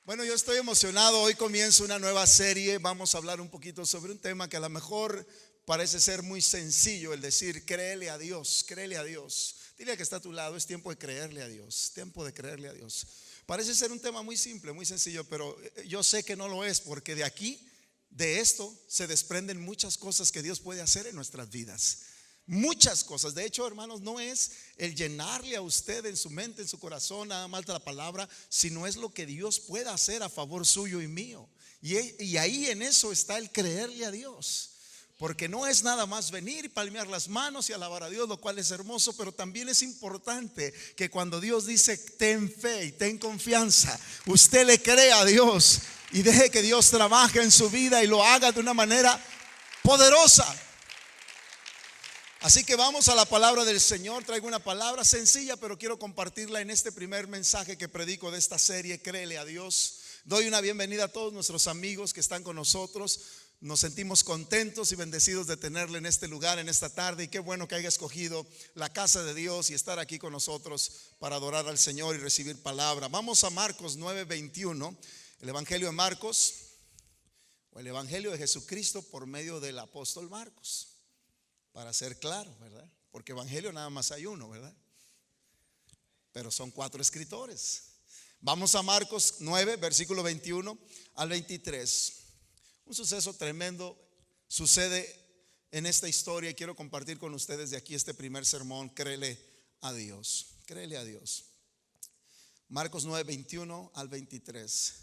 Bueno, yo estoy emocionado. Hoy comienza una nueva serie. Vamos a hablar un poquito sobre un tema que a lo mejor parece ser muy sencillo, el decir créele a Dios, créele a Dios. Dile que está a tu lado, es tiempo de creerle a Dios, tiempo de creerle a Dios. Parece ser un tema muy simple, muy sencillo, pero yo sé que no lo es, porque de aquí, de esto, se desprenden muchas cosas que Dios puede hacer en nuestras vidas. Muchas cosas. De hecho, hermanos, no es el llenarle a usted en su mente, en su corazón, nada más de la palabra, sino es lo que Dios pueda hacer a favor suyo y mío. Y ahí en eso está el creerle a Dios. Porque no es nada más venir y palmear las manos y alabar a Dios, lo cual es hermoso, pero también es importante que cuando Dios dice ten fe y ten confianza, usted le crea a Dios y deje que Dios trabaje en su vida y lo haga de una manera poderosa. Así que vamos a la palabra del Señor. Traigo una palabra sencilla, pero quiero compartirla en este primer mensaje que predico de esta serie, Créele a Dios. Doy una bienvenida a todos nuestros amigos que están con nosotros. Nos sentimos contentos y bendecidos de tenerle en este lugar, en esta tarde. Y qué bueno que haya escogido la casa de Dios y estar aquí con nosotros para adorar al Señor y recibir palabra. Vamos a Marcos 9:21, el Evangelio de Marcos, o el Evangelio de Jesucristo por medio del apóstol Marcos. Para ser claro, ¿verdad? Porque evangelio nada más hay uno, ¿verdad? Pero son 4 escritores. Vamos a Marcos 9, versículo 21 al 23. Un suceso tremendo sucede en esta historia y quiero compartir con ustedes de aquí este primer sermón. Créele a Dios, créele a Dios. Marcos 9, 21 al 23.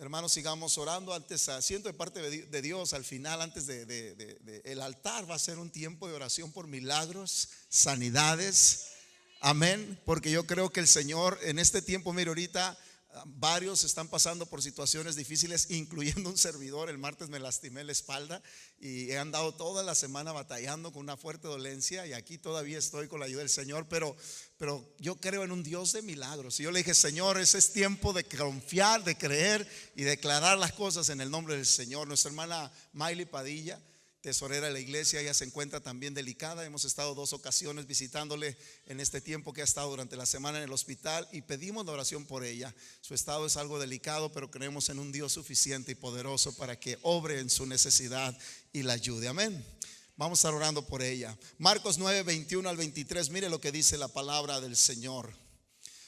Hermanos, sigamos orando. Antes, siento de parte de Dios, al final, antes de el altar va a ser un tiempo de oración por milagros, sanidades. Amén. Porque yo creo que el Señor en este tiempo, mire, ahorita varios están pasando por situaciones difíciles, incluyendo un servidor. El martes me lastimé la espalda y he andado toda la semana batallando con una fuerte dolencia, y aquí todavía estoy con la ayuda del Señor, pero yo creo en un Dios de milagros. Y yo le dije: Señor, ese es tiempo de confiar, de creer y declarar las cosas en el nombre del Señor. Nuestra hermana Miley Padilla, tesorera de la iglesia, ella se encuentra también delicada. Hemos estado 2 ocasiones visitándole en este tiempo que ha estado durante la semana en el hospital, y pedimos la oración por ella. Su estado es algo delicado, pero creemos en un Dios suficiente y poderoso para que obre en su necesidad y la ayude. Amén. Vamos a estar orando por ella. Marcos 9, 21 al 23. Mire lo que dice la palabra del Señor.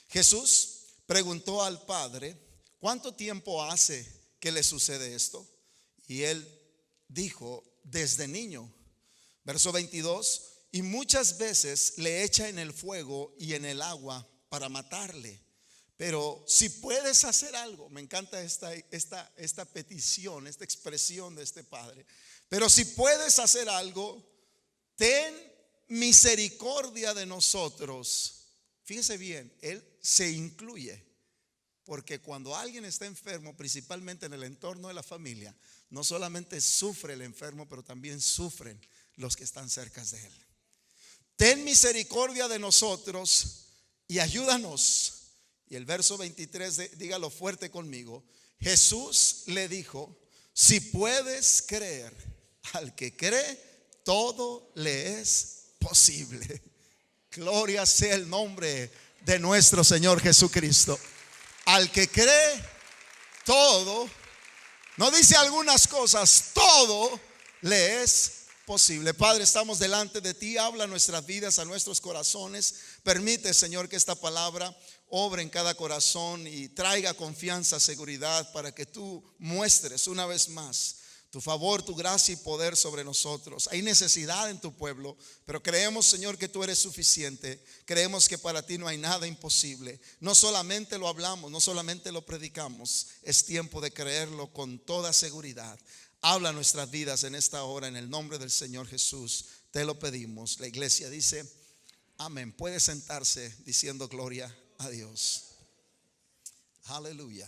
Jesús preguntó al Padre: ¿cuánto tiempo hace que le sucede esto? Y él dijo: desde niño. Verso 22. Y muchas veces le echa en el fuego y en el agua para matarle. Pero si puedes hacer algo. Me encanta esta petición, esta expresión de este padre. Pero si puedes hacer algo, ten misericordia de nosotros. Fíjese bien, él se incluye, porque cuando alguien está enfermo, principalmente en el entorno de la familia, no solamente sufre el enfermo, pero también sufren los que están cerca de él. Ten misericordia de nosotros y ayúdanos. Y el verso 23, dígalo fuerte conmigo. Jesús le dijo: si puedes creer, al que cree, todo le es posible. Gloria sea el nombre de nuestro Señor Jesucristo. Al que cree, todo, no dice algunas cosas, todo le es posible. Padre, estamos delante de ti. Habla a nuestras vidas, a nuestros corazones. Permite, Señor, que esta palabra obre en cada corazón y traiga confianza, seguridad, para que tú muestres una vez más tu favor, tu gracia y poder sobre nosotros. Hay necesidad en tu pueblo, pero creemos, Señor, que tú eres suficiente. Creemos que para ti no hay nada imposible. No solamente lo hablamos, no solamente lo predicamos. Es tiempo de creerlo con toda seguridad. Habla nuestras vidas en esta hora, en el nombre del Señor Jesús. Te lo pedimos. La iglesia dice amén. Puede sentarse diciendo gloria a Dios. Aleluya.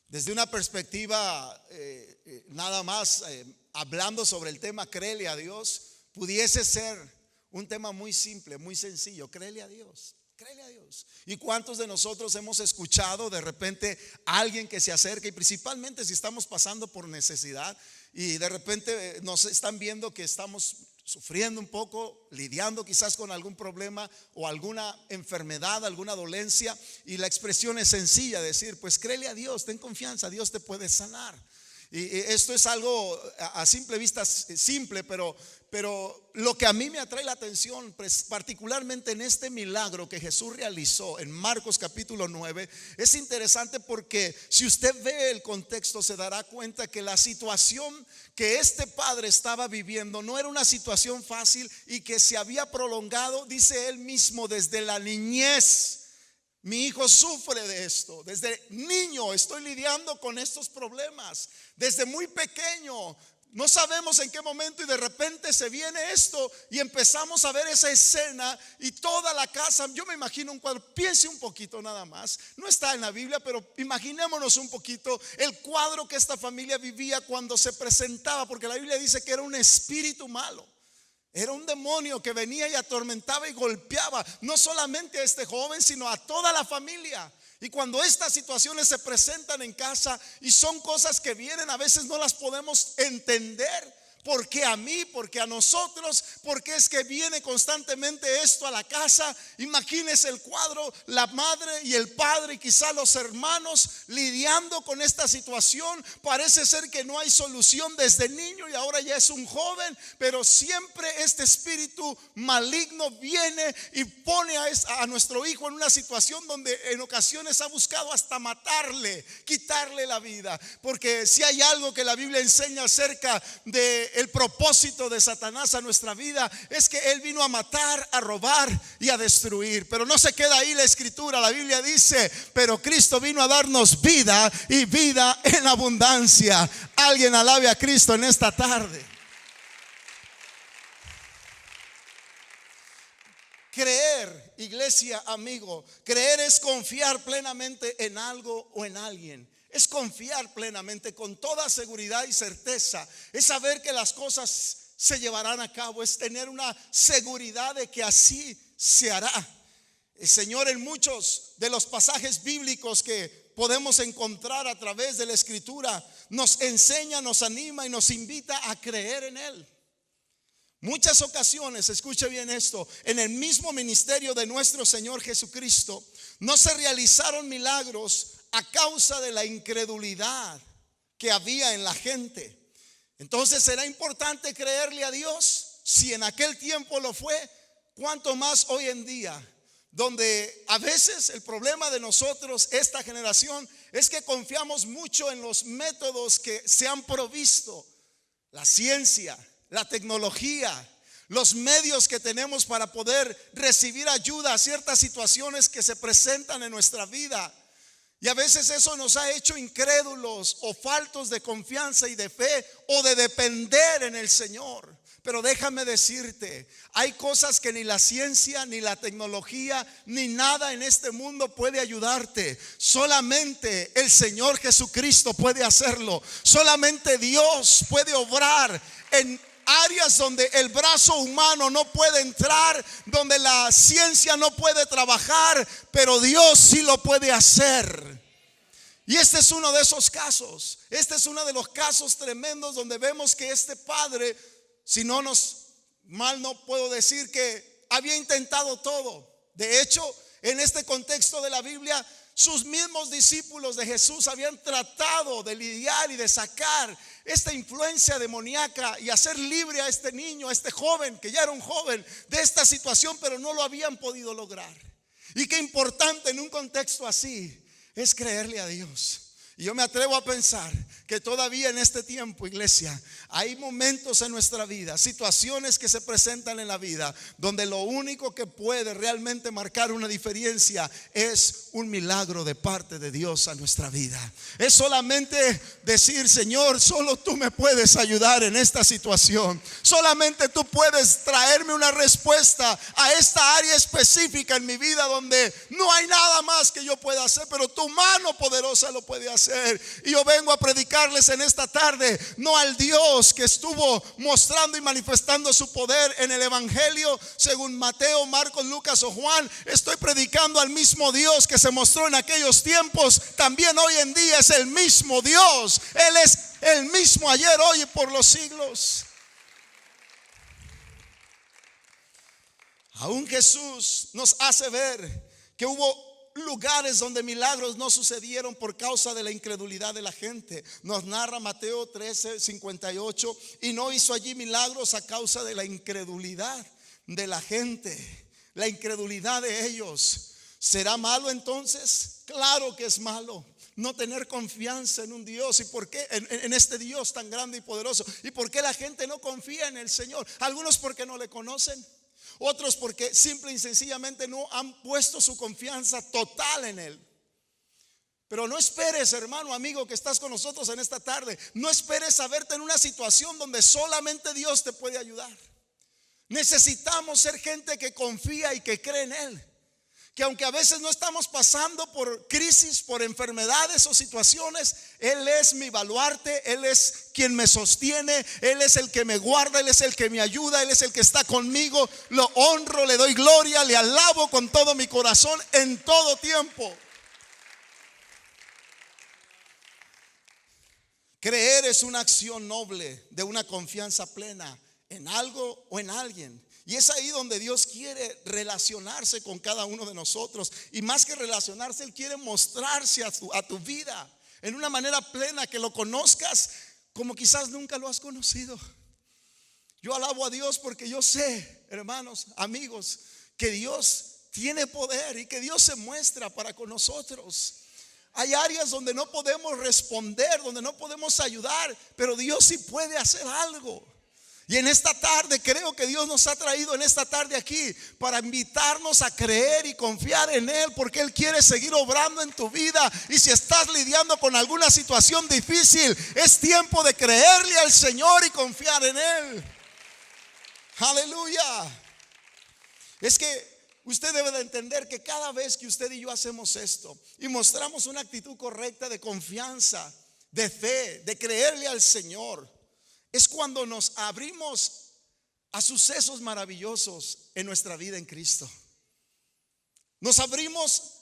Desde una perspectiva nada más hablando sobre el tema créele a Dios, pudiese ser un tema muy simple, muy sencillo. Créele a Dios, créele a Dios. ¿Y cuántos de nosotros hemos escuchado de repente a alguien que se acerca, y principalmente si estamos pasando por necesidad y de repente nos están viendo que estamos sufriendo un poco, lidiando quizás con algún problema o alguna enfermedad, alguna dolencia, y la expresión es sencilla, decir, pues créele a Dios, ten confianza, Dios te puede sanar. Y esto es algo a simple vista simple, pero lo que a mí me atrae la atención, pues, particularmente en este milagro que Jesús realizó en Marcos capítulo 9, es interesante porque si usted ve el contexto se dará cuenta que la situación que este padre estaba viviendo no era una situación fácil y que se había prolongado, dice él mismo, desde la niñez. Mi hijo sufre de esto. Desde niño estoy lidiando con estos problemas. Desde muy pequeño. No sabemos en qué momento y de repente se viene esto y empezamos a ver esa escena y toda la casa. Yo me imagino un cuadro. Piense un poquito nada más. No está en la Biblia, pero imaginémonos un poquito el cuadro que esta familia vivía cuando se presentaba, porque la Biblia dice que era un espíritu malo. Era un demonio que venía y atormentaba y golpeaba no solamente a este joven, sino a toda la familia. Y cuando estas situaciones se presentan en casa y son cosas que vienen, a veces no las podemos entender. ¿Por qué a mí? ¿Por qué a nosotros? Porque es que viene constantemente esto a la casa. Imagínese el cuadro, la madre y el padre y quizá los hermanos lidiando con esta situación. Parece ser que no hay solución desde niño y ahora ya es un joven, pero siempre este espíritu maligno viene y pone a nuestro hijo en una situación donde en ocasiones ha buscado hasta matarle, quitarle la vida. Porque si hay algo que la Biblia enseña acerca de el propósito de Satanás a nuestra vida, es que él vino a matar, a robar y a destruir. Pero no se queda ahí la escritura. La Biblia dice, pero Cristo vino a darnos vida y vida en abundancia. Alguien alabe a Cristo en esta tarde. Creer, iglesia, amigo, creer es confiar plenamente en algo o en alguien. Es confiar plenamente, con toda seguridad y certeza. Es saber que las cosas se llevarán a cabo. Es tener una seguridad de que así se hará. El Señor, en muchos de los pasajes bíblicos que podemos encontrar a través de la Escritura, nos enseña, nos anima y nos invita a creer en Él. Muchas ocasiones, escuche bien esto, en el mismo ministerio de nuestro Señor Jesucristo no se realizaron milagros a causa de la incredulidad que había en la gente. Entonces, ¿será importante creerle a Dios? Si en aquel tiempo lo fue, ¿cuánto más hoy en día? Donde a veces el problema de nosotros, esta generación, es que confiamos mucho en los métodos que se han provisto, la ciencia, la tecnología, los medios que tenemos para poder recibir ayuda a ciertas situaciones que se presentan en nuestra vida. Y a veces eso nos ha hecho incrédulos o faltos de confianza y de fe o de depender en el Señor. Pero déjame decirte, hay cosas que ni la ciencia, ni la tecnología, ni nada en este mundo puede ayudarte. Solamente el Señor Jesucristo puede hacerlo. Solamente Dios puede obrar en áreas donde el brazo humano no puede entrar, donde la ciencia no puede trabajar, pero Dios sí lo puede hacer. Y este es uno de esos casos. Este es uno de los casos tremendos donde vemos que este padre, si no mal no puedo decir que había intentado todo. De hecho, en este contexto de la Biblia, sus mismos discípulos de Jesús habían tratado de lidiar y de sacar esta influencia demoníaca y hacer libre a este niño, a este joven, que ya era un joven, de esta situación, pero no lo habían podido lograr. Y qué importante en un contexto así es creerle a Dios. Y yo me atrevo a pensar que todavía en este tiempo, iglesia, hay momentos en nuestra vida, situaciones que se presentan en la vida, donde lo único que puede realmente marcar una diferencia es un milagro de parte de Dios a nuestra vida. Es solamente decir, Señor, solo tú me puedes ayudar en esta situación. Solamente tú puedes traerme una respuesta a esta área específica en mi vida donde no hay nada más que yo pueda hacer, pero tu mano poderosa lo puede hacer. Y yo vengo a predicarles en esta tarde, no al Dios que estuvo mostrando y manifestando su poder en el Evangelio según Mateo, Marcos, Lucas o Juan. Estoy predicando al mismo Dios que se mostró en aquellos tiempos. También hoy en día es el mismo Dios. Él es el mismo ayer, hoy y por los siglos. Aún Jesús nos hace ver que hubo lugares donde milagros no sucedieron por causa de la incredulidad de la gente. Nos narra Mateo 13:58, y no hizo allí milagros a causa de la incredulidad de la gente, la incredulidad de ellos. ¿Será malo entonces? Claro que es malo no tener confianza en un Dios. ¿Y por qué? En este Dios tan grande y poderoso. ¿Y por qué la gente no confía en el Señor? Algunos porque no le conocen, otros porque simple y sencillamente no han puesto su confianza total en Él. Pero no esperes, hermano, amigo, que estás con nosotros en esta tarde, no esperes a verte en una situación donde solamente Dios te puede ayudar. Necesitamos ser gente que confía y que cree en Él. Que aunque a veces no estamos pasando por crisis, por enfermedades o situaciones, Él es mi baluarte, Él es quien me sostiene, Él es el que me guarda, Él es el que me ayuda, Él es el que está conmigo. Lo honro, le doy gloria, le alabo con todo mi corazón en todo tiempo. Creer es una acción noble de una confianza plena en algo o en alguien. Y es ahí donde Dios quiere relacionarse con cada uno de nosotros. Y más que relacionarse, Él quiere mostrarse a tu vida en una manera plena, que lo conozcas como quizás nunca lo has conocido. Yo alabo a Dios porque yo sé, hermanos, amigos, que Dios tiene poder y que Dios se muestra para con nosotros. Hay áreas donde no podemos responder, donde no podemos ayudar, pero Dios sí puede hacer algo. Y en esta tarde creo que Dios nos ha traído en esta tarde aquí para invitarnos a creer y confiar en Él, porque Él quiere seguir obrando en tu vida. Y si estás lidiando con alguna situación difícil, es tiempo de creerle al Señor y confiar en Él. Aleluya. Es que usted debe de entender que cada vez que usted y yo hacemos esto y mostramos una actitud correcta de confianza, de fe, de creerle al Señor, es cuando nos abrimos a sucesos maravillosos en nuestra vida en Cristo. Nos abrimos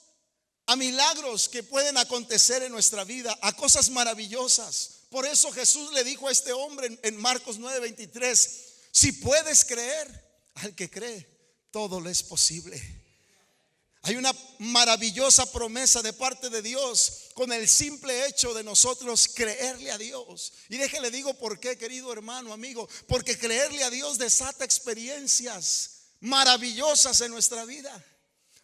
a milagros que pueden acontecer en nuestra vida, a cosas maravillosas. Por eso Jesús le dijo a este hombre en Marcos 9:23: si puedes creer, al que cree, todo le es posible. Hay una maravillosa promesa de parte de Dios con el simple hecho de nosotros creerle a Dios. Y déjele digo por qué, querido hermano, amigo. Porque creerle a Dios desata experiencias maravillosas en nuestra vida.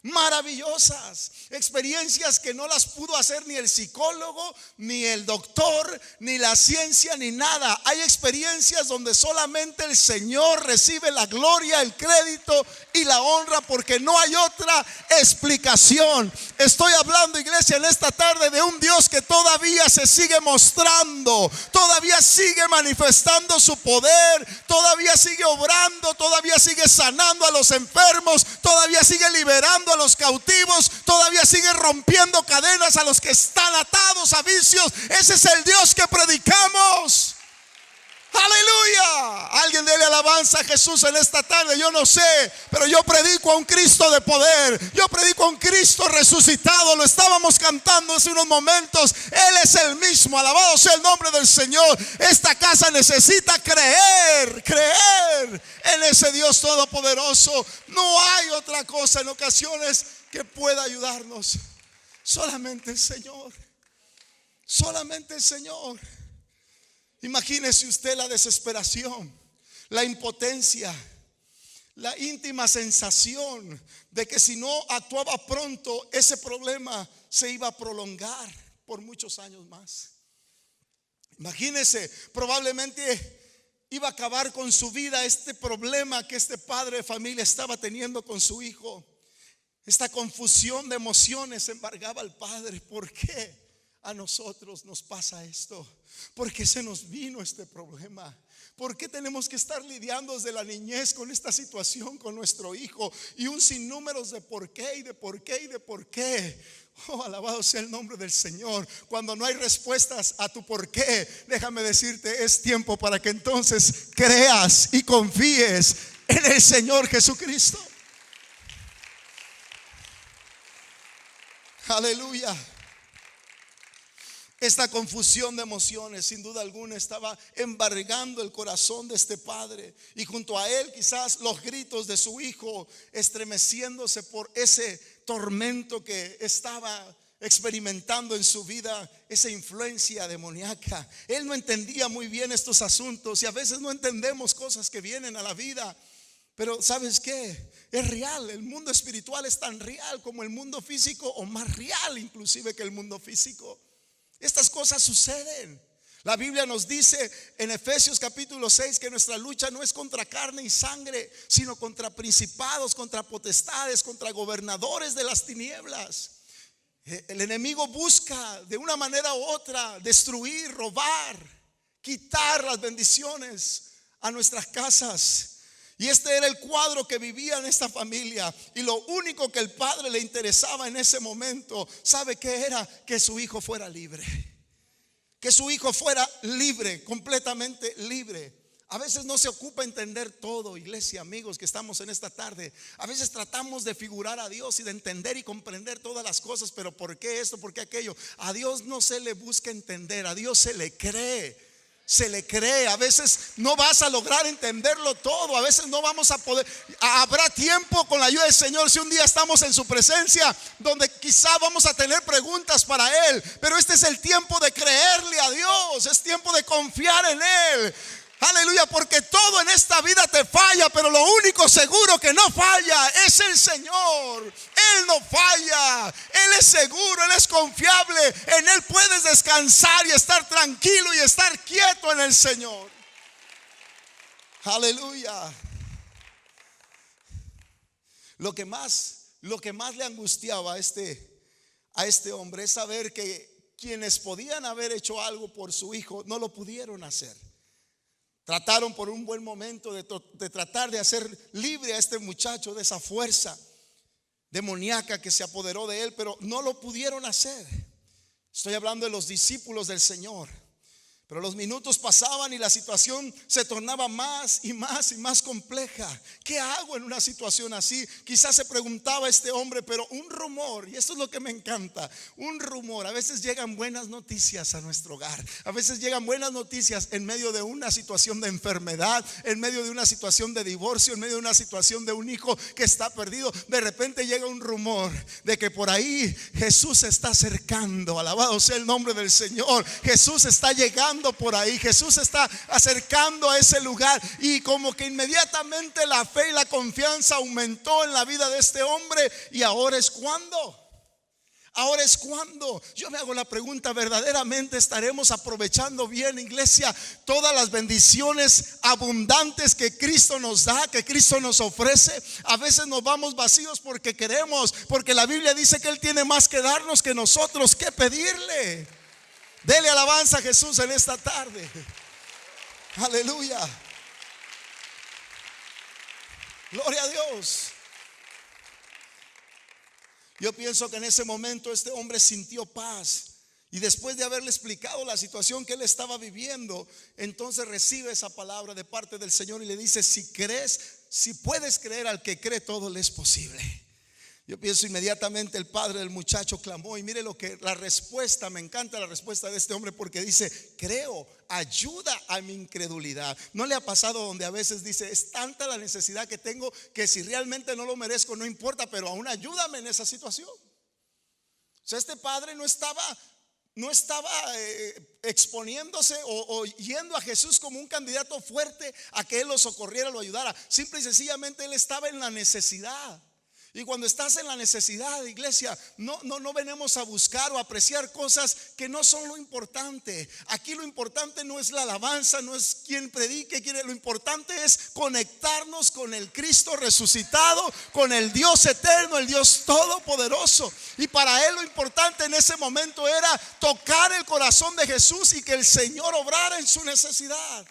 Maravillosas, experiencias que no las pudo hacer ni el psicólogo, ni el doctor, ni la ciencia, ni nada. Hay experiencias donde solamente el Señor recibe la gloria, el crédito y la honra, porque no hay otra explicación. Estoy hablando, iglesia, en esta tarde de un Dios que todavía se sigue mostrando, todavía sigue manifestando su poder, todavía sigue obrando, todavía sigue sanando a los enfermos, todavía sigue liberando a los cautivos, todavía sigue rompiendo cadenas a los que están atados a vicios. Ese es el Dios que predicamos. Aleluya. Alguien dele alabanza a Jesús en esta tarde. Yo no sé, pero yo predico a un Cristo de poder. Yo predico a un Cristo resucitado. Lo estábamos cantando hace unos momentos. Él es el mismo. Alabado sea el nombre del Señor. Esta casa necesita creer en ese Dios todopoderoso. No hay otra cosa en ocasiones que pueda ayudarnos. Solamente el Señor. Solamente el Señor. Imagínese usted la desesperación, la impotencia, la íntima sensación de que si no actuaba pronto, ese problema se iba a prolongar por muchos años más. Imagínese, probablemente iba a acabar con su vida este problema que este padre de familia estaba teniendo con su hijo. Esta confusión de emociones embargaba al padre. ¿Por qué a nosotros nos pasa esto? ¿Por qué se nos vino este problema? ¿Por qué tenemos que estar lidiando desde la niñez con esta situación con nuestro hijo? Y un sinnúmero de por qué y de por qué y de por qué. Oh, alabado sea el nombre del Señor. Cuando no hay respuestas a tu por qué, déjame decirte, es tiempo para que entonces creas y confíes en el Señor Jesucristo. Aleluya. Esta confusión de emociones sin duda alguna estaba embargando el corazón de este padre, y junto a él quizás los gritos de su hijo estremeciéndose por ese tormento que estaba experimentando en su vida, esa influencia demoníaca. Él no entendía muy bien estos asuntos, y a veces no entendemos cosas que vienen a la vida. Pero ¿sabes qué? Es real. El mundo espiritual es tan real como el mundo físico, o más real inclusive que el mundo físico. Estas cosas suceden. La Biblia nos dice en Efesios capítulo 6 que nuestra lucha no es contra carne y sangre, sino contra principados, contra potestades, contra gobernadores de las tinieblas. El enemigo busca de una manera u otra destruir, robar, quitar las bendiciones a nuestras casas. Y este era el cuadro que vivía en esta familia. Y lo único que el padre le interesaba en ese momento, ¿sabe qué era? Que su hijo fuera libre. Que su hijo fuera libre, completamente libre. A veces no se ocupa entender todo, iglesia, amigos que estamos en esta tarde. A veces tratamos de figurar a Dios y de entender y comprender todas las cosas. Pero ¿por qué esto? ¿Por qué aquello? A Dios no se le busca entender, a Dios se le cree. Se le cree. A veces no vas a lograr entenderlo todo. A veces no vamos a poder. Habrá tiempo con la ayuda del Señor, si un día estamos en su presencia, donde quizá vamos a tener preguntas para Él. Pero este es el tiempo de creerle a Dios. Es tiempo de confiar en Él. Aleluya, porque todo en esta vida te falla, pero lo único seguro que no falla es el Señor. Él no falla, Él es seguro, Él es confiable. En Él puedes descansar y estar tranquilo y estar quieto en el Señor. Aleluya. Lo que más le angustiaba a este hombre es saber que quienes podían haber hecho algo por su hijo no lo pudieron hacer. Trataron por un buen momento de tratar de hacer libre a este muchacho de esa fuerza demoníaca que se apoderó de él, pero no lo pudieron hacer. Estoy hablando de los discípulos del Señor. Pero los minutos pasaban y la situación se tornaba más y más y más compleja. ¿Qué hago en una situación así? Quizás se preguntaba este hombre, pero un rumor, y esto es lo que me encanta, un rumor. A veces llegan buenas noticias a nuestro hogar. A veces llegan buenas noticias en medio de una situación de enfermedad, en medio de una situación de divorcio, en medio de una situación de un hijo que está perdido. De repente llega un rumor de que por ahí Jesús se está acercando. Alabado sea el nombre del Señor. Jesús está llegando por ahí, Jesús está acercando a ese lugar, y como que inmediatamente la fe y la confianza aumentó en la vida de este hombre. Y ahora es cuando. Ahora es cuando. Yo me hago la pregunta: ¿verdaderamente estaremos aprovechando bien, iglesia, todas las bendiciones abundantes que Cristo nos da, que Cristo nos ofrece? A veces nos vamos vacíos porque queremos, porque la Biblia dice que Él tiene más que darnos que nosotros que pedirle. Dele alabanza a Jesús en esta tarde. Aleluya. Gloria a Dios. Yo pienso que en ese momento este hombre sintió paz. Y después de haberle explicado la situación que él estaba viviendo, entonces recibe esa palabra de parte del Señor y le dice: si crees, si puedes creer, al que cree todo le es posible. Yo pienso inmediatamente el padre del muchacho clamó, y mire lo que la respuesta, me encanta la respuesta de este hombre, porque dice: creo, ayuda a mi incredulidad. ¿No le ha pasado donde a veces dice: es tanta la necesidad que tengo que si realmente no lo merezco no importa, pero aún ayúdame en esa situación? O sea, este padre no estaba exponiéndose o yendo a Jesús como un candidato fuerte a que él lo socorriera, lo ayudara. Simple y sencillamente él estaba en la necesidad. Y cuando estás en la necesidad, iglesia, no venimos a buscar o apreciar cosas que no son lo importante. Aquí lo importante no es la alabanza, no es quien predique, lo importante es conectarnos con el Cristo resucitado, con el Dios eterno, el Dios todopoderoso. Y para él lo importante en ese momento era tocar el corazón de Jesús y que el Señor obrara en su necesidad.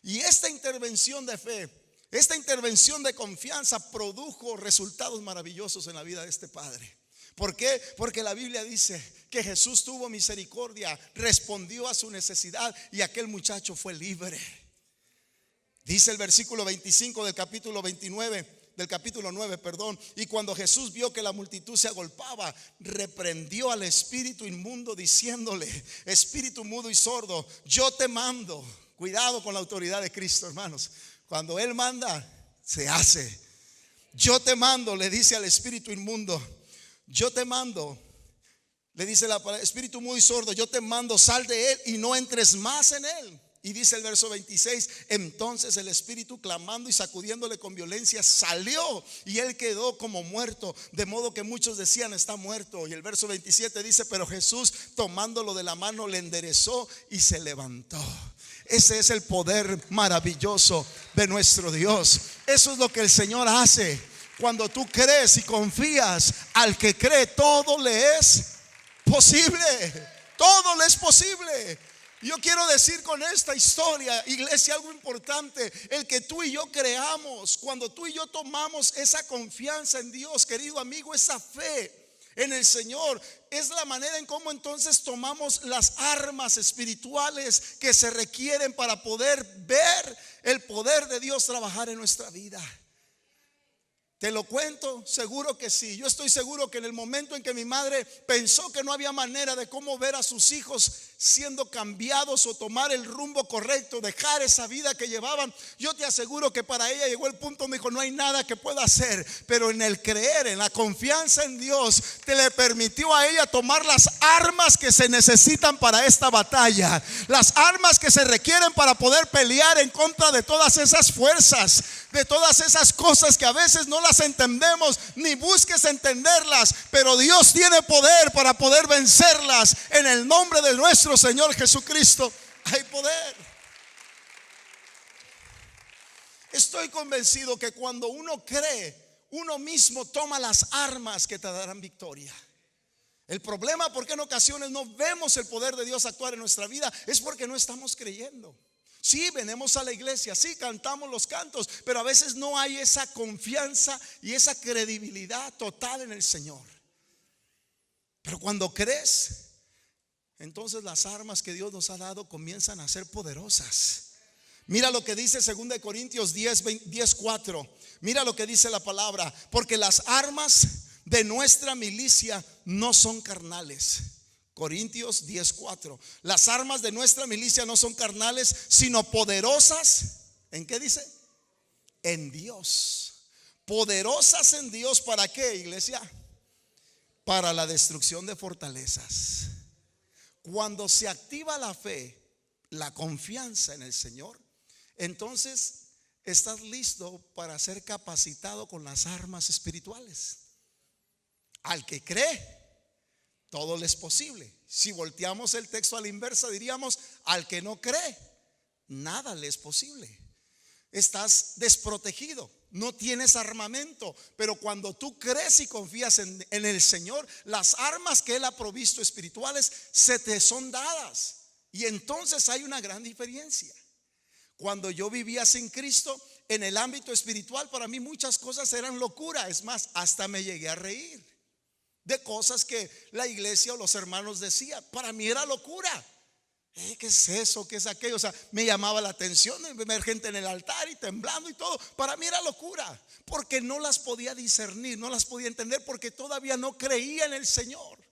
Y esta intervención de fe, esta intervención de confianza produjo resultados maravillosos en la vida de este padre. ¿Por qué? Porque la Biblia dice que Jesús tuvo misericordia, respondió a su necesidad y aquel muchacho fue libre. Dice el versículo 25 del capítulo 29 del capítulo 9, perdón. Y cuando Jesús vio que la multitud se agolpaba, reprendió al espíritu inmundo diciéndole: espíritu mudo y sordo, yo te mando. Cuidado con la autoridad de Cristo, hermanos. Cuando Él manda, se hace. Yo te mando, le dice al espíritu inmundo. Yo te mando, le dice la palabra, espíritu mudo y sordo, yo te mando, sal de él y no entres más en él. Y dice el verso 26: entonces el espíritu, clamando y sacudiéndole con violencia, salió, y él quedó como muerto, de modo que muchos decían: está muerto. Y el verso 27 dice: pero Jesús, tomándolo de la mano, le enderezó y se levantó. Ese es el poder maravilloso de nuestro Dios. Eso es lo que el Señor hace cuando tú crees y confías. Al que cree, todo le es posible. Todo le es posible. Yo quiero decir con esta historia, iglesia, algo importante. El que tú y yo creamos, cuando tú y yo tomamos esa confianza en Dios, querido amigo, esa fe en el Señor, es la manera en cómo entonces tomamos las armas espirituales que se requieren para poder ver el poder de Dios trabajar en nuestra vida. ¿Te lo cuento? Seguro que sí. Yo estoy seguro que en el momento en que mi madre pensó que no había manera de cómo ver a sus hijos siendo cambiados o tomar el rumbo correcto, dejar esa vida que llevaban, yo te aseguro que para ella llegó el punto, me dijo: no hay nada que pueda hacer. Pero en el creer, en la confianza en Dios, te le permitió a ella tomar las armas que se necesitan para esta batalla, las armas que se requieren para poder pelear en contra de todas esas fuerzas, de todas esas cosas que a veces no las entendemos, ni busques entenderlas, pero Dios tiene poder para poder vencerlas. En el nombre de nuestro Señor Jesucristo hay poder. Estoy convencido que cuando uno cree, uno mismo toma las armas que te darán victoria. El problema, porque en ocasiones no vemos el poder de Dios actuar en nuestra vida, es porque no estamos creyendo. Sí, venimos a la iglesia, sí, cantamos los cantos, pero a veces no hay esa confianza y esa credibilidad total en el Señor. Pero cuando crees, entonces las armas que Dios nos ha dado comienzan a ser poderosas. Mira lo que dice 2 Corintios 10:4. Mira lo que dice la palabra: porque las armas de nuestra milicia no son carnales. Corintios 10:4. Las armas de nuestra milicia no son carnales, sino poderosas. ¿En qué dice? En Dios. Poderosas en Dios. ¿Para qué, iglesia? Para la destrucción de fortalezas. Cuando se activa la fe, la confianza en el Señor, entonces estás listo para ser capacitado con las armas espirituales. Al que cree, todo le es posible. Si volteamos el texto a la inversa, diríamos: al que no cree, nada le es posible. Estás desprotegido, no tienes armamento. Pero cuando tú crees y confías en el Señor, las armas que Él ha provisto espirituales se te son dadas. Y entonces hay una gran diferencia. Cuando yo vivía sin Cristo, en el ámbito espiritual, para mí muchas cosas eran locura. Es más, hasta me llegué a reír de cosas que la iglesia o los hermanos decían. Para mí era locura. ¿Qué es eso? ¿Qué es aquello? O sea, me llamaba la atención ver gente en el altar y temblando y todo. Para mí era locura, porque no las podía discernir, no las podía entender, porque todavía no creía en el Señor.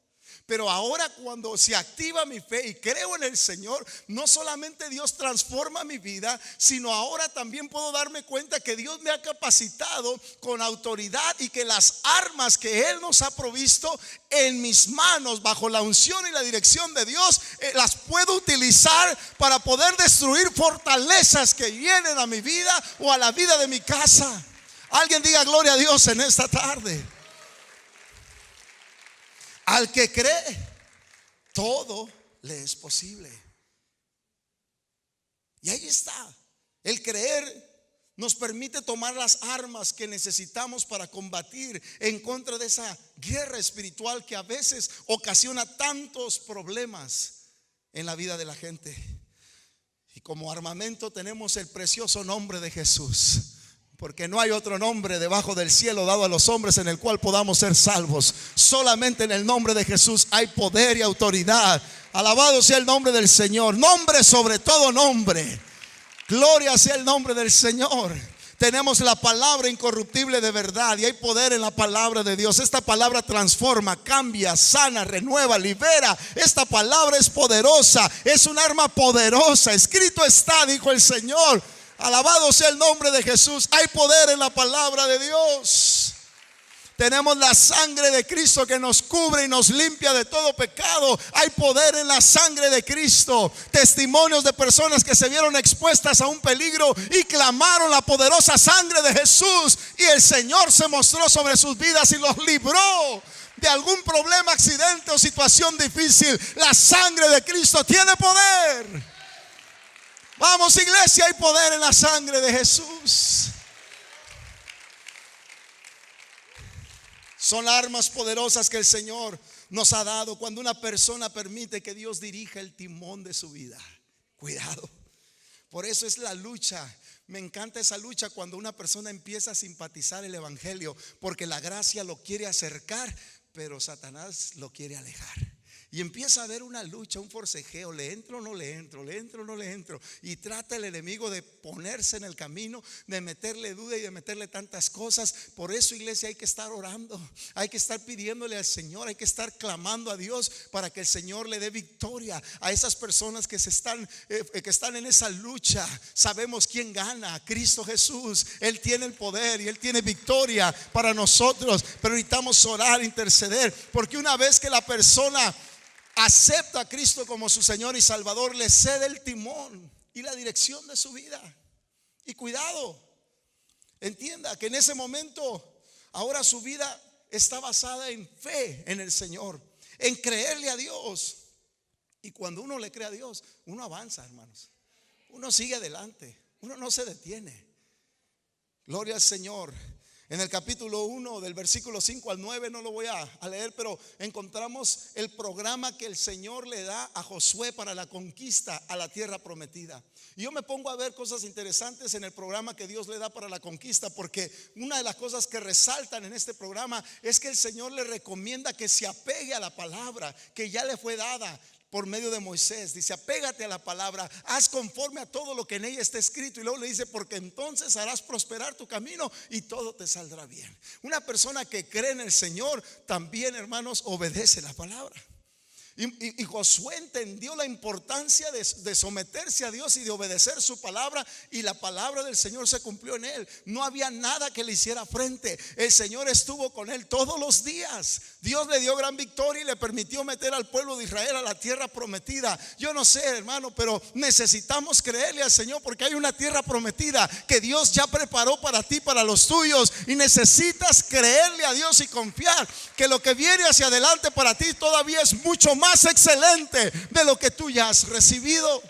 Pero ahora, cuando se activa mi fe y creo en el Señor, no solamente Dios transforma mi vida, sino ahora también puedo darme cuenta que Dios me ha capacitado con autoridad, y que las armas que Él nos ha provisto en mis manos, bajo la unción y la dirección de Dios, las puedo utilizar para poder destruir fortalezas que vienen a mi vida o a la vida de mi casa. Alguien diga gloria a Dios en esta tarde. Al que cree, todo le es posible. Y ahí está. El creer nos permite tomar las armas que necesitamos para combatir en contra de esa guerra espiritual que a veces ocasiona tantos problemas en la vida de la gente. Y como armamento tenemos el precioso nombre de Jesús, porque no hay otro nombre debajo del cielo dado a los hombres en el cual podamos ser salvos. Solamente en el nombre de Jesús hay poder y autoridad. Alabado sea el nombre del Señor. Nombre sobre todo nombre. Gloria sea el nombre del Señor. Tenemos la palabra incorruptible de verdad y hay poder en la palabra de Dios. Esta palabra transforma, cambia, sana, renueva, libera. Esta palabra es poderosa, es un arma poderosa. Escrito está, dijo el Señor. Alabado sea el nombre de Jesús. Hay poder en la palabra de Dios. Tenemos la sangre de Cristo que nos cubre y nos limpia de todo pecado. Hay poder en la sangre de Cristo. Testimonios de personas que se vieron expuestas a un peligro y clamaron la poderosa sangre de Jesús, y el Señor se mostró sobre sus vidas y los libró de algún problema, accidente o situación difícil. La sangre de Cristo tiene poder. Vamos, iglesia, hay poder en la sangre de Jesús. Son armas poderosas que el Señor nos ha dado cuando una persona permite que Dios dirija el timón de su vida. Cuidado. Por eso es la lucha. Me encanta esa lucha cuando una persona empieza a simpatizar el evangelio, porque la gracia lo quiere acercar, pero Satanás lo quiere alejar. Y empieza a haber una lucha, un forcejeo. ¿Le entro o no le entro? ¿Le entro o no le entro? Y trata el enemigo de ponerse en el camino, de meterle duda y de meterle tantas cosas. Por eso, iglesia, hay que estar orando, hay que estar pidiéndole al Señor, hay que estar clamando a Dios para que el Señor le dé victoria a esas personas que están en esa lucha. Sabemos quién gana: Cristo Jesús. Él tiene el poder y Él tiene victoria para nosotros. Pero necesitamos orar, interceder, porque una vez que la persona acepta a Cristo como su Señor y Salvador, le cede el timón y la dirección de su vida. Y cuidado, entienda que en ese momento ahora su vida está basada en fe en el Señor, en creerle a Dios. Y cuando uno le cree a Dios, uno avanza, hermanos. Uno sigue adelante, uno no se detiene. Gloria al Señor. En el capítulo 1 del versículo 5 al 9, no lo voy a leer, pero encontramos el programa que el Señor le da a Josué para la conquista a la tierra prometida. Y yo me pongo a ver cosas interesantes en el programa que Dios le da para la conquista, porque una de las cosas que resaltan en este programa es que el Señor le recomienda que se apegue a la palabra que ya le fue dada por medio de Moisés. Dice: apégate a la palabra, haz conforme a todo lo que en ella está escrito. Y luego le dice: porque entonces harás prosperar tu camino y todo te saldrá bien. Una persona que cree en el Señor también, hermanos, obedece la palabra. Y Josué entendió la importancia de someterse a Dios y de obedecer su palabra, y la palabra del Señor se cumplió en él. No había nada que le hiciera frente. El Señor estuvo con él todos los días. Dios le dio gran victoria y le permitió meter al pueblo de Israel a la tierra prometida. Yo no sé, hermano, pero necesitamos creerle al Señor, porque hay una tierra prometida que Dios ya preparó para ti, para los tuyos. Y necesitas creerle a Dios y confiar que lo que viene hacia adelante para ti todavía es mucho más excelente de lo que tú ya has recibido.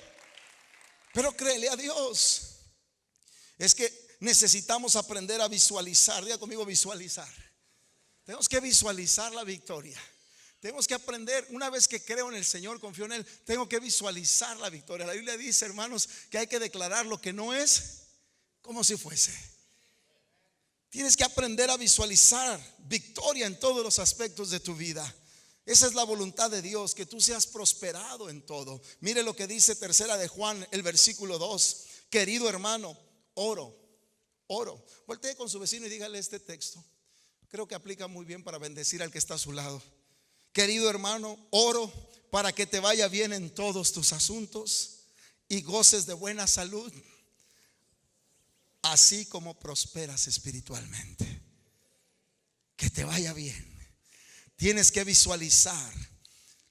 Pero créele a Dios. Es que necesitamos aprender a visualizar. Diga conmigo: visualizar. Tenemos que visualizar la victoria. Tenemos que aprender. Una vez que creo en el Señor, confío en Él, tengo que visualizar la victoria. La Biblia dice, hermanos, que hay que declarar lo que no es como si fuese. Tienes que aprender a visualizar victoria en todos los aspectos de tu vida. Esa es la voluntad de Dios, que tú seas prosperado en todo. Mire lo que dice Tercera de Juan, el versículo 2. Querido hermano, oro. Voltee con su vecino y dígale este texto. Creo que aplica muy bien para bendecir al que está a su lado. Querido hermano, oro para que te vaya bien en todos tus asuntos y goces de buena salud, así como prosperas espiritualmente. Que te vaya bien. Tienes que visualizar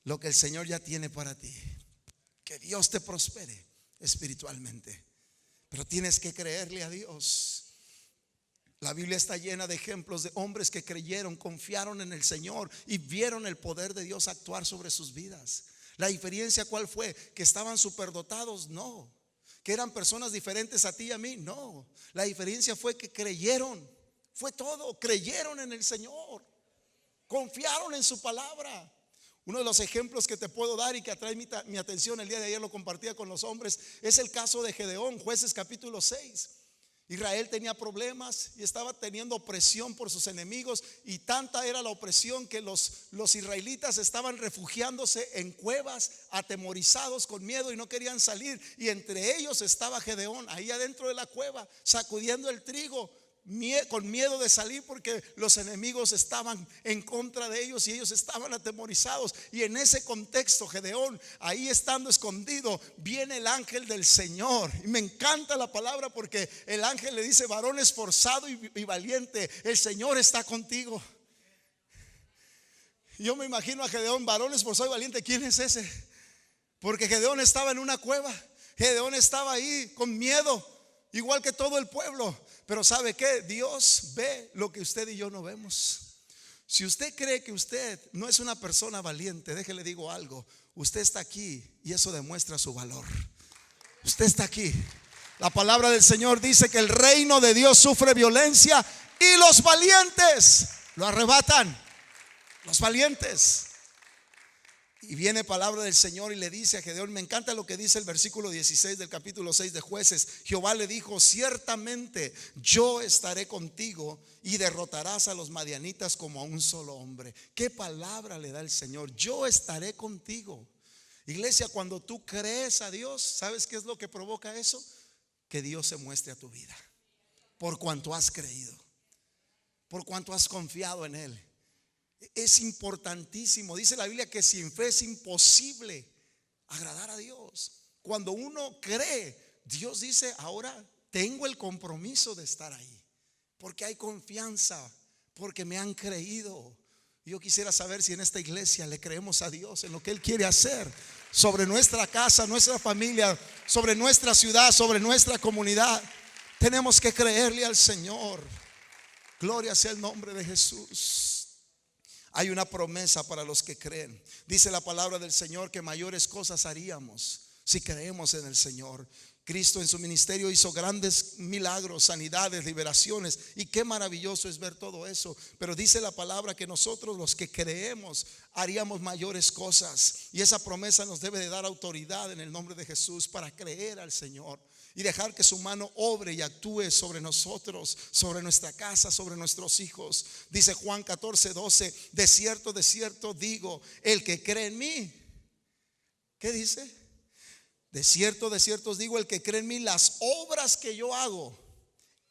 lo que el Señor ya tiene para ti. Que Dios te prospere espiritualmente. Pero tienes que creerle a Dios. La Biblia está llena de ejemplos de hombres que creyeron, confiaron en el Señor y vieron el poder de Dios actuar sobre sus vidas. La diferencia, ¿cuál fue? ¿Que estaban superdotados? No. ¿Que eran personas diferentes a ti y a mí? No. La diferencia fue que creyeron. Fue todo. Creyeron en el Señor. Confiaron en su palabra. Uno de los ejemplos que te puedo dar y que atrae mi atención, el día de ayer lo compartía con los hombres, es el caso de Gedeón, Jueces capítulo 6. Israel tenía problemas y estaba teniendo opresión por sus enemigos, y tanta era la opresión que los israelitas estaban refugiándose en cuevas, atemorizados, con miedo, y no querían salir. Y entre ellos estaba Gedeón ahí adentro de la cueva, sacudiendo el trigo, con miedo de salir porque los enemigos estaban en contra de ellos y ellos estaban atemorizados. Y en ese contexto, Gedeón, ahí estando escondido, viene el ángel del Señor. Y me encanta la palabra porque el ángel le dice: varón esforzado y valiente, el Señor está contigo. Yo me imagino a Gedeón: varón esforzado y valiente, ¿quién es ese? Porque Gedeón estaba en una cueva, Gedeón estaba ahí con miedo, igual que todo el pueblo. Pero ¿sabe qué? Dios ve lo que usted y yo no vemos. Si usted cree que usted no es una persona valiente, déjele digo algo: usted está aquí y eso demuestra su valor. Usted está aquí. La palabra del Señor dice que el reino de Dios sufre violencia y los valientes lo arrebatan. Los valientes. Y viene palabra del Señor y le dice a Gedeón, me encanta lo que dice el versículo 16 del capítulo 6 de Jueces. Jehová le dijo: ciertamente yo estaré contigo y derrotarás a los madianitas como a un solo hombre. ¿Qué palabra le da el Señor? Yo estaré contigo. Iglesia, cuando tú crees a Dios, ¿sabes qué es lo que provoca eso? Que Dios se muestre a tu vida. Por cuanto has creído, por cuanto has confiado en Él. Es importantísimo. Dice la Biblia que sin fe es imposible agradar a Dios. Cuando uno cree, Dios dice: ahora tengo el compromiso de estar ahí, porque hay confianza, porque me han creído. Yo quisiera saber si en esta iglesia le creemos a Dios en lo que Él quiere hacer sobre nuestra casa, nuestra familia, sobre nuestra ciudad, sobre nuestra comunidad. Tenemos que creerle al Señor. Gloria sea el nombre de Jesús. Hay una promesa para los que creen. Dice la palabra del Señor que mayores cosas haríamos si creemos en el Señor. Cristo en su ministerio hizo grandes milagros, sanidades, liberaciones, y qué maravilloso es ver todo eso. Pero dice la palabra que nosotros, los que creemos, haríamos mayores cosas, y esa promesa nos debe de dar autoridad en el nombre de Jesús para creer al Señor y dejar que su mano obre y actúe sobre nosotros, sobre nuestra casa, sobre nuestros hijos. Dice Juan 14:12: de cierto digo, el que cree en mí. ¿Qué dice? De cierto os digo, el que cree en mí, las obras que yo hago,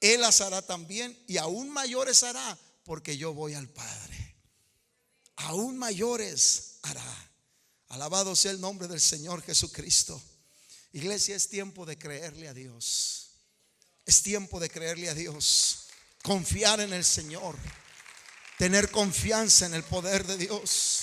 él las hará también, y aún mayores hará, porque yo voy al Padre. Aún mayores hará. Alabado sea el nombre del Señor Jesucristo. Iglesia, es tiempo de creerle a Dios. Es tiempo de creerle a Dios. Confiar en el Señor. Tener confianza en el poder de Dios.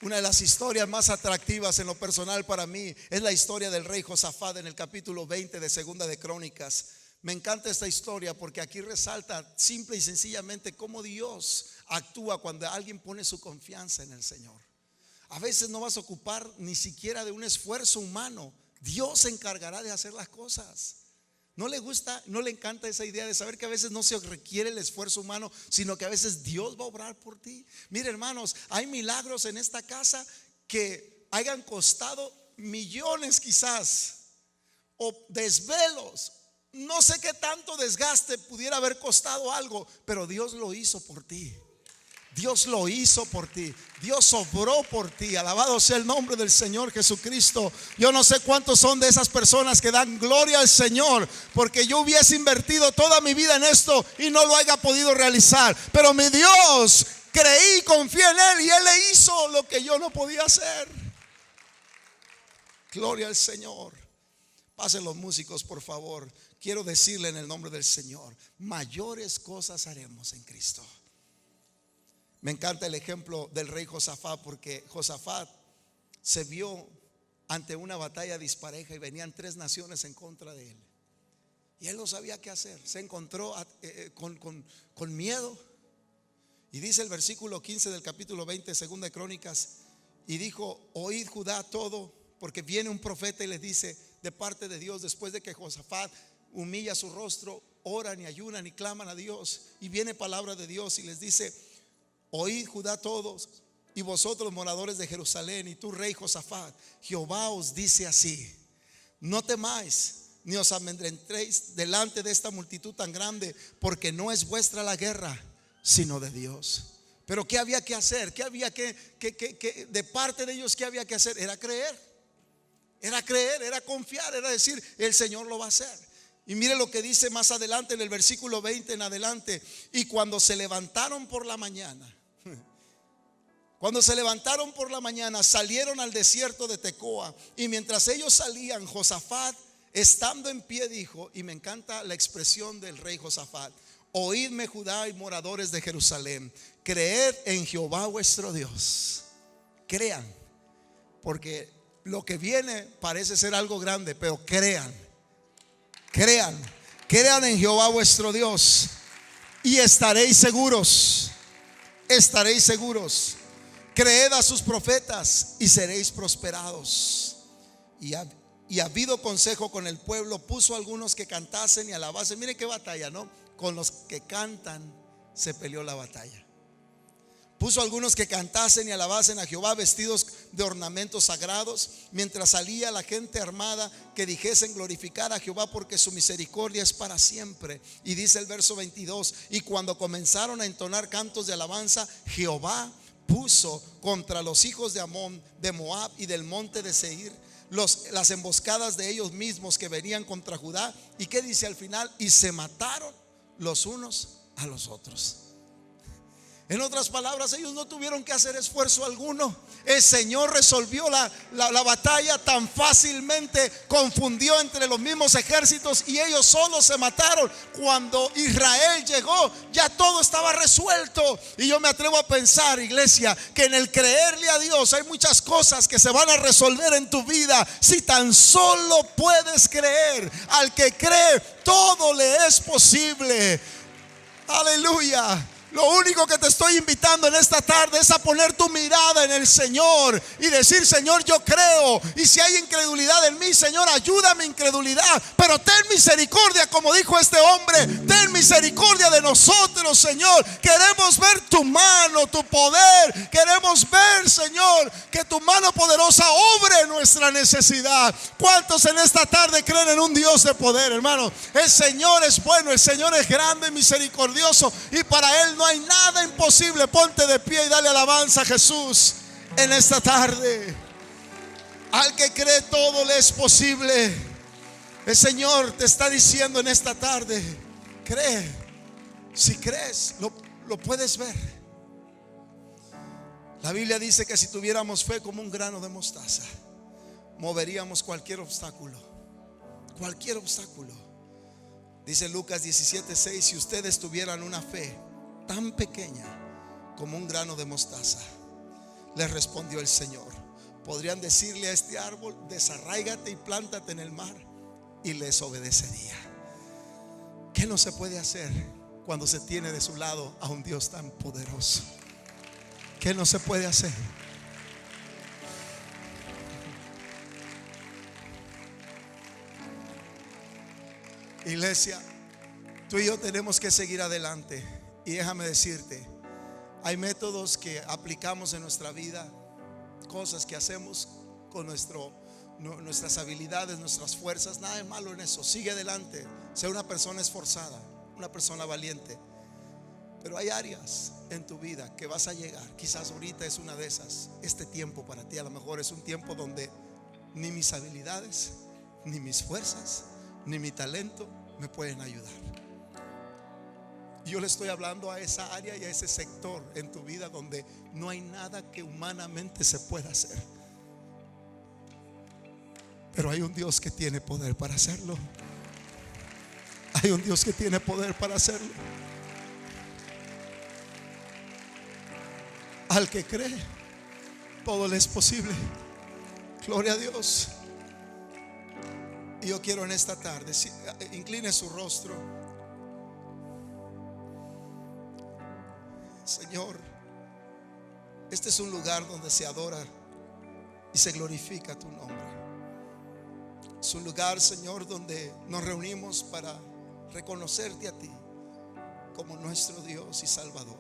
Una de las historias más atractivas en lo personal para mí es la historia del rey Josafat en el capítulo 20 de Segunda de Crónicas. Me encanta esta historia porque aquí resalta simple y sencillamente cómo Dios actúa cuando alguien pone su confianza en el Señor. A veces no vas a ocupar ni siquiera de un esfuerzo humano. Dios se encargará de hacer las cosas. ¿No le gusta, no le encanta esa idea de saber que a veces no se requiere el esfuerzo humano, sino que a veces Dios va a obrar por ti? Mire, hermanos, hay milagros en esta casa que hayan costado millones quizás, o desvelos. No sé qué tanto desgaste pudiera haber costado algo, pero Dios lo hizo por ti. Dios lo hizo por ti. Dios obró por ti. Alabado sea el nombre del Señor Jesucristo. Yo no sé cuántos son de esas personas que dan gloria al Señor, porque yo hubiese invertido toda mi vida en esto y no lo haya podido realizar. Pero mi Dios, creí y confié en Él, y Él le hizo lo que yo no podía hacer. Gloria al Señor. Pasen los músicos, por favor. Quiero decirle en el nombre del Señor: mayores cosas haremos en Cristo. Me encanta el ejemplo del rey Josafat, porque Josafat se vio ante una batalla dispareja y venían 3 naciones en contra de él, y él no sabía qué hacer. Se encontró con miedo, y dice el versículo 15 del capítulo 20 de 2 de Crónicas: y dijo: oíd Judá todo, porque viene un profeta y les dice de parte de Dios. Después de que Josafat humilla su rostro, oran y ayunan y claman a Dios, y viene palabra de Dios y les dice: oíd Judá todos, y vosotros moradores de Jerusalén, y tú rey Josafat, Jehová os dice así: no temáis, ni os amedrentéis delante de esta multitud tan grande, porque no es vuestra la guerra, sino de Dios. Pero ¿qué había que hacer? ¿Qué había que de parte de ellos, qué había que hacer? Era creer, era confiar, era decir, el Señor lo va a hacer. Y mire lo que dice más adelante en el versículo 20 en adelante. Y cuando se levantaron por la mañana, salieron al desierto de Tecoa. Y mientras ellos salían, Josafat, estando en pie, dijo, y me encanta la expresión del rey Josafat: oídme, Judá y moradores de Jerusalén, creed en Jehová vuestro Dios. Crean, porque lo que viene parece ser algo grande, pero crean en Jehová vuestro Dios, y estaréis seguros. Creed a sus profetas y seréis prosperados. Y habido consejo con el pueblo, puso algunos que cantasen y alabasen. Mire qué batalla, ¿no? Con los que cantan se peleó la batalla. Puso algunos que cantasen y alabasen a Jehová vestidos de ornamentos sagrados, mientras salía la gente armada, que dijesen glorificar a Jehová, porque su misericordia es para siempre. Y dice el verso 22: y cuando comenzaron a entonar cantos de alabanza, Jehová puso contra los hijos de Amón, de Moab y del monte de Seir las emboscadas de ellos mismos que venían contra Judá. ¿Y qué dice al final? Y se mataron los unos a los otros. En otras palabras, ellos no tuvieron que hacer esfuerzo alguno. El Señor resolvió la batalla tan fácilmente. Confundió entre los mismos ejércitos y ellos solos se mataron. Cuando Israel llegó, ya todo estaba resuelto. Y yo me atrevo a pensar, iglesia, que en el creerle a Dios hay muchas cosas que se van a resolver en tu vida, si tan solo puedes creer. Al que cree, todo le es posible. Aleluya. Lo único que te estoy invitando en esta tarde es a poner tu mirada en el Señor y decir: Señor, yo creo, y si hay incredulidad en mí, Señor, ayuda a mi incredulidad, pero ten misericordia, como dijo este hombre, ten misericordia de nosotros, Señor. Queremos ver tu mano, tu poder. Queremos ver, Señor, que tu mano poderosa obre nuestra necesidad. ¿Cuántos en esta tarde creen en un Dios de poder, hermano? El Señor es bueno, el Señor es grande y misericordioso, y para Él no hay nada imposible. Ponte de pie y dale alabanza a Jesús en esta tarde. Al que cree, todo le es posible. El Señor te está diciendo en esta tarde: cree. Si crees, lo puedes ver. La Biblia dice que si tuviéramos fe como un grano de mostaza, moveríamos cualquier obstáculo. Cualquier obstáculo. Dice Lucas 17:6: si ustedes tuvieran una fe tan pequeña como un grano de mostaza, les respondió el Señor, podrían decirle a este árbol: desarráigate y plántate en el mar, y les obedecería. ¿Qué no se puede hacer cuando se tiene de su lado a un Dios tan poderoso? ¿Qué no se puede hacer? Iglesia, tú y yo tenemos que seguir adelante. Y déjame decirte, hay métodos que aplicamos en nuestra vida, cosas que hacemos con nuestras habilidades, nuestras fuerzas. Nada de malo en eso. Sigue adelante. Sé una persona esforzada, una persona valiente. Pero hay áreas en tu vida que vas a llegar. Quizás ahorita es una de esas. Este tiempo para ti a lo mejor es un tiempo donde ni mis habilidades, ni mis fuerzas, ni mi talento me pueden ayudar. Yo le estoy hablando a esa área y a ese sector en tu vida donde no hay nada que humanamente se pueda hacer. Pero hay un Dios que tiene poder para hacerlo. Hay un Dios que tiene poder para hacerlo. Al que cree, todo le es posible. Gloria a Dios. Y yo quiero en esta tarde, incline su rostro. Señor, este es un lugar donde se adora y se glorifica tu nombre. Es un lugar, Señor, donde nos reunimos para reconocerte a ti como nuestro Dios y Salvador.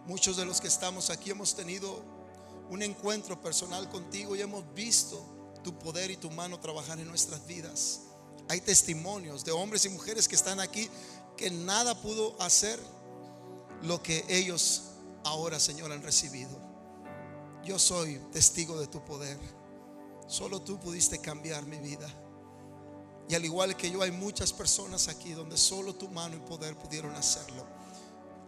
Muchos de los que estamos aquí hemos tenido un encuentro personal contigo y hemos visto tu poder y tu mano trabajar en nuestras vidas. Hay testimonios de hombres y mujeres que están aquí que nada pudo hacer lo que ellos ahora, Señor, han recibido. Yo soy testigo de tu poder. Solo tú pudiste cambiar mi vida. Y al igual que yo, hay muchas personas aquí donde solo tu mano y poder pudieron hacerlo.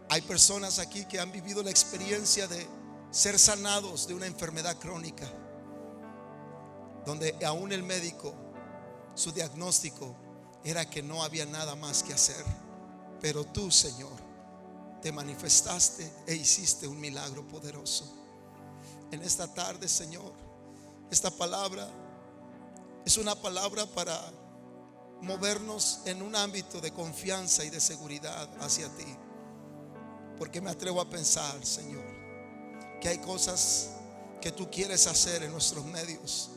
Hay personas aquí que han vivido la experiencia de ser sanados de una enfermedad crónica, donde aún el médico, su diagnóstico era que no había nada más que hacer. Pero tú, Señor, te manifestaste e hiciste un milagro poderoso. En esta tarde, Señor, esta palabra es una palabra para movernos en un ámbito de confianza y de seguridad hacia ti. Porque me atrevo a pensar, Señor, que hay cosas que tú quieres hacer en nuestros medios,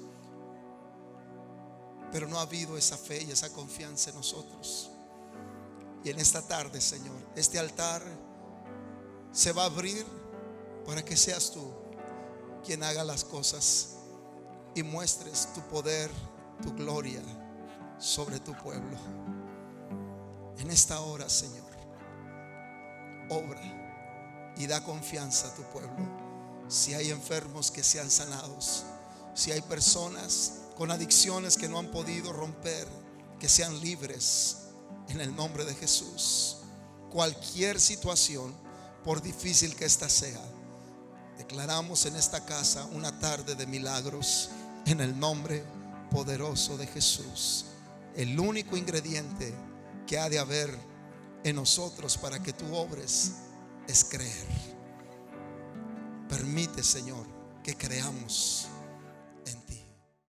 pero no ha habido esa fe y esa confianza en nosotros. Y en esta tarde, Señor, este altar se va a abrir para que seas tú quien haga las cosas y muestres tu poder, tu gloria sobre tu pueblo. En esta hora, Señor, obra y da confianza a tu pueblo. Si hay enfermos, que sean sanados. Si hay personas con adicciones que no han podido romper, que sean libres en el nombre de Jesús. Cualquier situación, por difícil que ésta sea, declaramos en esta casa una tarde de milagros en el nombre poderoso de Jesús. El único ingrediente que ha de haber en nosotros para que tú obres es creer. Permite, Señor, que creamos en ti.